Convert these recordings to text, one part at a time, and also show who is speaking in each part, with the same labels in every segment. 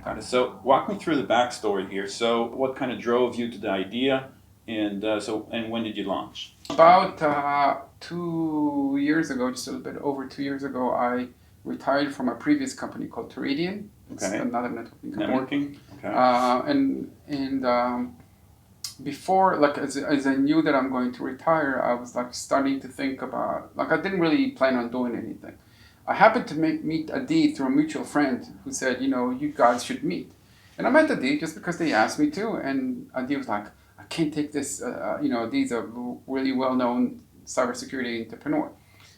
Speaker 1: Got it. So walk me through the backstory here. So what kind of drove you to the idea, and and when did you launch?
Speaker 2: About 2 years ago, just a little bit over 2 years ago, I retired from a previous company called Teridian. It's another networking company.
Speaker 1: Okay.
Speaker 2: Before, like as I knew that I'm going to retire, I was like starting to think about, like I didn't really plan on doing anything. I happened to meet Adi through a mutual friend who said, you guys should meet. And I met Adi just because they asked me to, and Adi was like, I can't take this, Adi's a really well-known cybersecurity entrepreneur.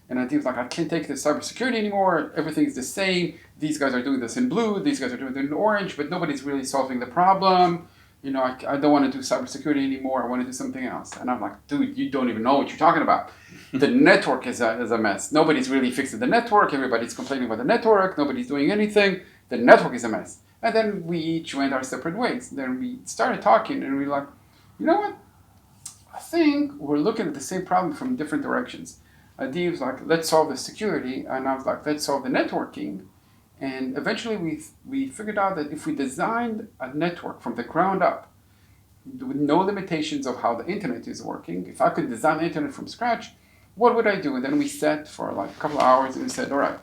Speaker 2: And Adi was like, I can't take this cybersecurity anymore, everything's the same, these guys are doing this in blue, these guys are doing it in orange, but nobody's really solving the problem. I don't want to do cybersecurity anymore. I want to do something else. And I'm like, dude, you don't even know what you're talking about. The network is a mess. Nobody's really fixing the network. Everybody's complaining about the network. Nobody's doing anything. The network is a mess. And then we each went our separate ways. Then we started talking and we were like, you know what? I think we're looking at the same problem from different directions. Adi was like, let's solve the security. And I was like, let's solve the networking. And eventually we figured out that if we designed a network from the ground up, with no limitations of how the internet is working, if I could design the internet from scratch, what would I do? And then we sat for like a couple of hours and we said, all right,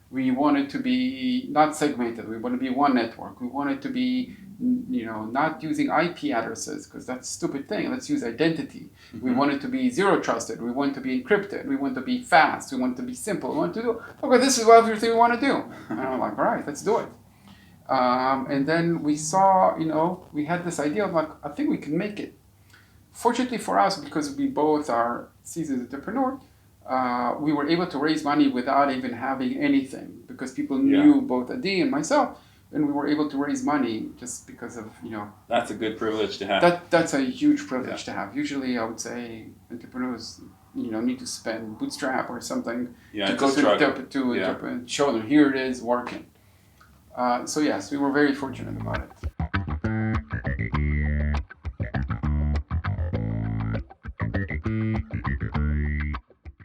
Speaker 2: we want it to be not segmented. We want to be one network. We want it to be, not using IP addresses because that's a stupid thing. Let's use identity. Mm-hmm. We want it to be zero trusted. We want it to be encrypted. We want it to be fast. We want it to be simple. We want to do, okay, this is everything we want to do. And I'm like, all right, let's do it. And then we saw, we had this idea of like, I think we can make it. Fortunately for us, because we both are seasoned entrepreneurs, we were able to raise money without even having anything because people knew both Adi and myself, and we were able to raise money just because of,
Speaker 1: That's a good privilege to have.
Speaker 2: That's a huge privilege to have. Usually I would say entrepreneurs, need to spend bootstrap or something to go to show them, here it is working. So yes, we were very fortunate about it.